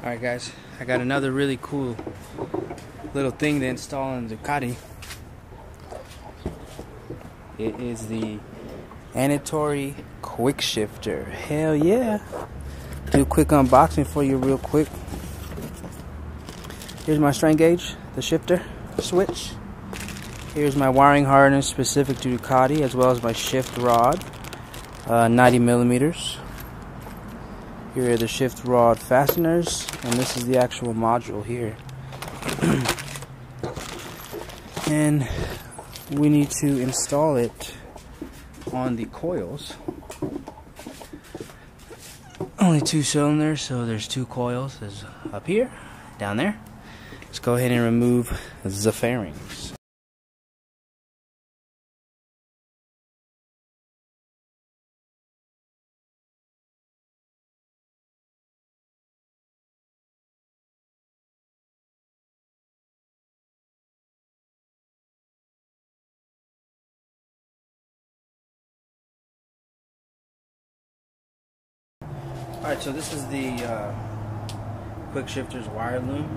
Alright guys, I got another really cool little thing to install on the Ducati. It is the Annitori Quickshifter. Hell yeah! Do a quick unboxing for you real quick. Here's my strain gauge, the shifter switch. Here's my wiring harness specific to Ducati, as well as my shift rod, 90 millimeters. Here are the shift rod fasteners, and this is the actual module here. And we need to install it on the coils. Only 2 cylinders, so there's 2 coils. There's up here, down there. Let's go ahead and remove the fairings. Alright, so this is the Quickshifter's wire loom.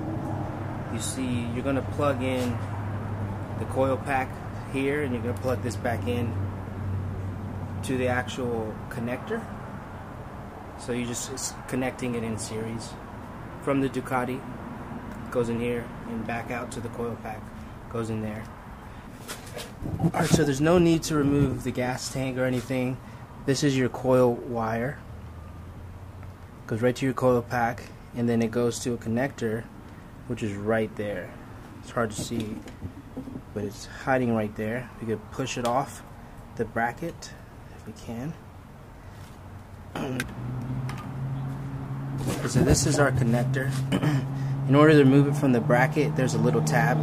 You see, you're going to plug in the coil pack here, and you're going to plug this back in to the actual connector. So you're just connecting it in series from the Ducati. Goes in here and back out to the coil pack. Goes in there. Alright, so there's no need to remove the gas tank or anything. This is your coil wire. Goes right to your coil pack, and then it goes to a connector, which is right there. It's hard to see, but it's hiding right there. We could push it off the bracket if we can. So this is our connector. In order to remove it from the bracket, there's a little tab.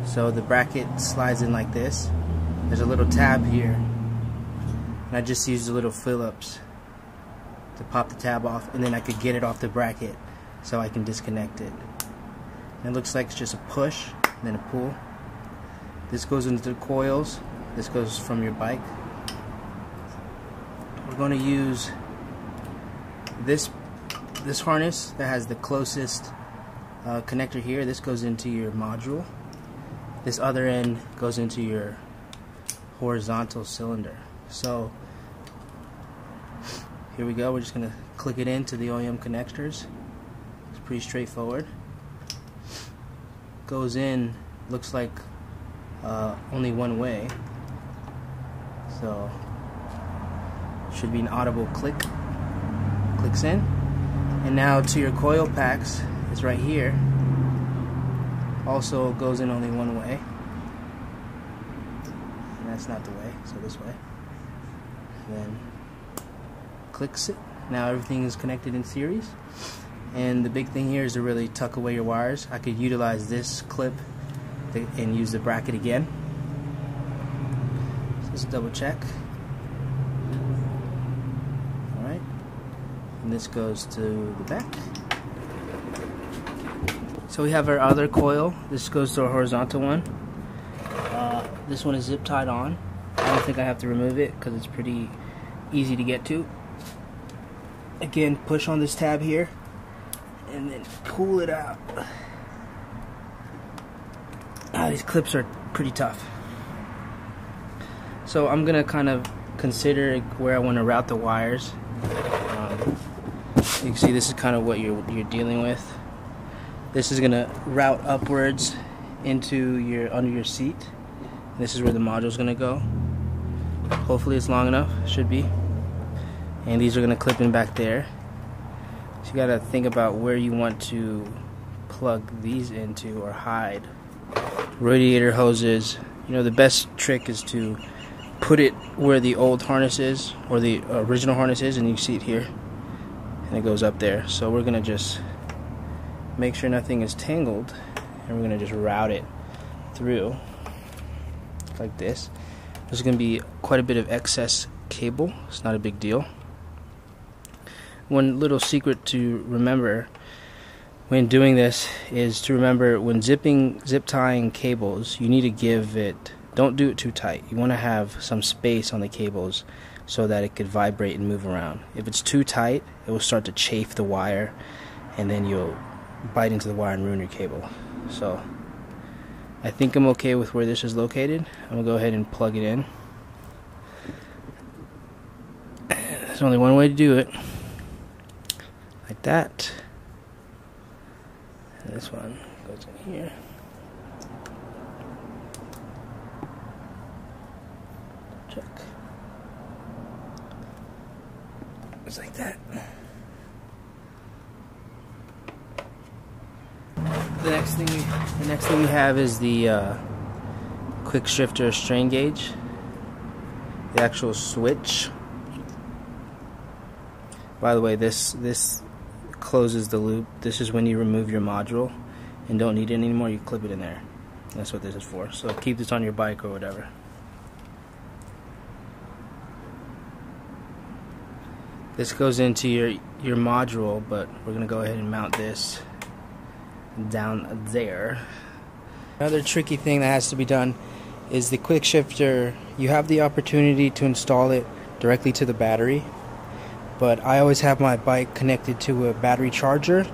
So the bracket slides in like this. There's a little tab here, and I just used the little Phillips to pop the tab off, and then I could get it off the bracket so I can disconnect it. And it looks like it's just a push and then a pull. This goes into the coils. This goes from your bike. We're going to use this harness that has the closest connector here. This goes into your module. This other end goes into your horizontal cylinder. So here we go. We're just going to click it into the OEM connectors. It's pretty straightforward. Goes in, looks like only one way. So should be an audible click. Clicks in. And now to your coil packs, it's right here. Also goes in only one way. And that's not the way, so this way. And then clicks it. Now everything is connected in series, and the big thing here is to really tuck away your wires. I could utilize this clip and use the bracket again. So let's double check. Alright, and this goes to the back. So we have our other coil. This goes to our horizontal one. This one is zip tied on. I don't think I have to remove it because it's pretty easy to get to. Again, push on this tab here and then pull it out. These clips are pretty tough. So I'm gonna kind of consider where I want to route the wires. You can see this is kind of what you're dealing with. This is gonna route upwards into under your seat. This is where the module is gonna go. Hopefully it's long enough. Should be. And these are going to clip in back there. So you got to think about where you want to plug these into or hide. Radiator hoses. You know, the best trick is to put it where the old harness is, or the original harness is, and you see it here. And it goes up there. So we're going to just make sure nothing is tangled, and we're going to just route it through like this. There's going to be quite a bit of excess cable. It's not a big deal. One little secret to remember when doing this is to remember when zip tying cables, you need to give it, don't do it too tight. You want to have some space on the cables so that it could vibrate and move around. If it's too tight, it will start to chafe the wire and then you'll bite into the wire and ruin your cable. So I think I'm okay with where this is located. I'm gonna go ahead and plug it in. There's only one way to do it, like that. And this one goes in here. Check. It's like that. The next thing we have is the Quickshifter strain gauge, the actual switch. By the way, this closes the loop. This is when you remove your module and don't need it anymore. You clip it in there. That's what this is for. So keep this on your bike or whatever. This goes into your module, but we're gonna go ahead and mount this down there. Another tricky thing that has to be done is the Quickshifter. You have the opportunity to install it directly to the battery, but I always have my bike connected to a battery charger.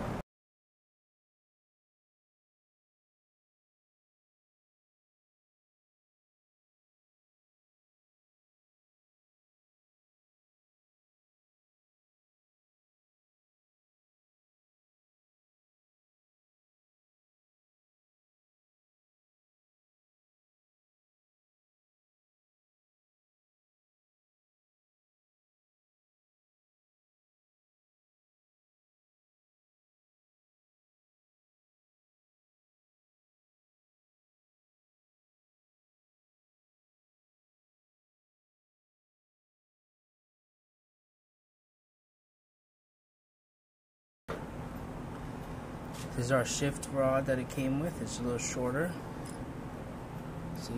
This is our shift rod that it came with. It's a little shorter. See?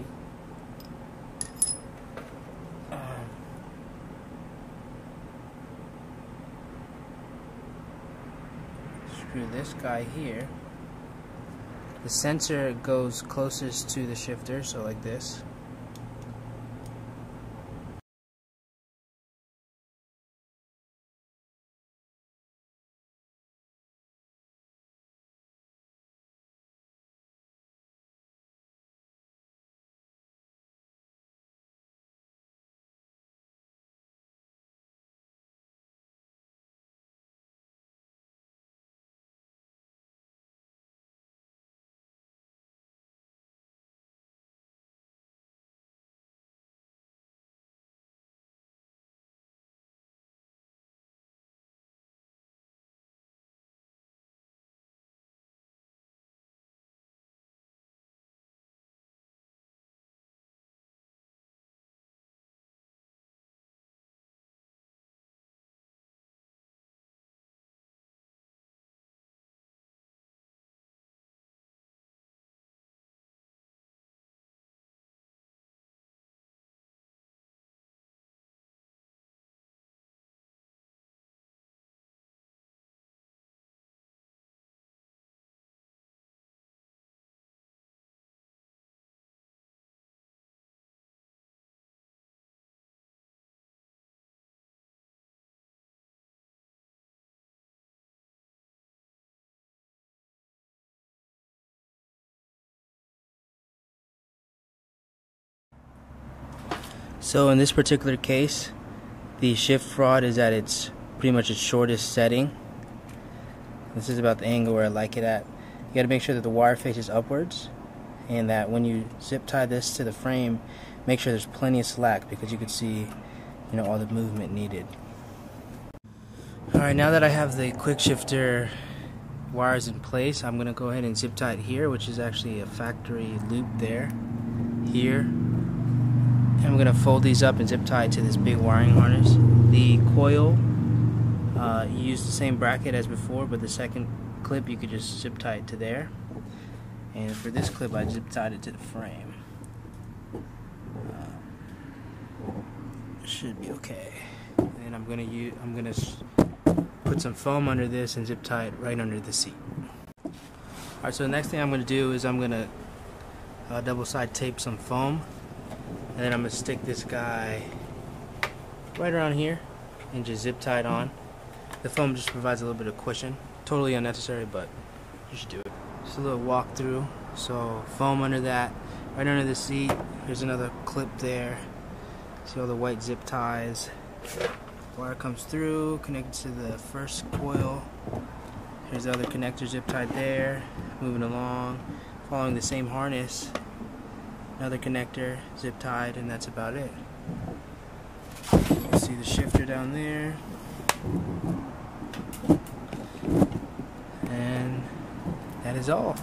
Screw this guy here. The sensor goes closest to the shifter, so like this. So in this particular case, the shift rod is at its pretty much its shortest setting. This is about the angle where I like it at. You got to make sure that the wire faces upwards, and that when you zip tie this to the frame, make sure there's plenty of slack, because you can see, you know, all the movement needed. Alright, now that I have the Quickshifter wires in place, I'm going to go ahead and zip tie it here, which is actually a factory loop there, here. And I'm going to fold these up and zip tie it to this big wiring harness. The coil, you use the same bracket as before, but the second clip you could just zip tie it to there. And for this clip I zip tied it to the frame. Should be okay. And I'm gonna put some foam under this and zip tie it right under the seat. Alright, so the next thing I'm gonna do is I'm gonna double side tape some foam. And then I'm going to stick this guy right around here and just zip tie it on. The foam just provides a little bit of cushion Totally unnecessary, but you should do it. Just a little walkthrough. So foam under that, right under the seat. Here's another clip there. See all the white zip ties. Wire comes through, connected to the first coil. Here's the other connector zip tied there. Moving along, following the same harness. Another connector zip tied, and that's about it. You see the shifter down there. And that is all.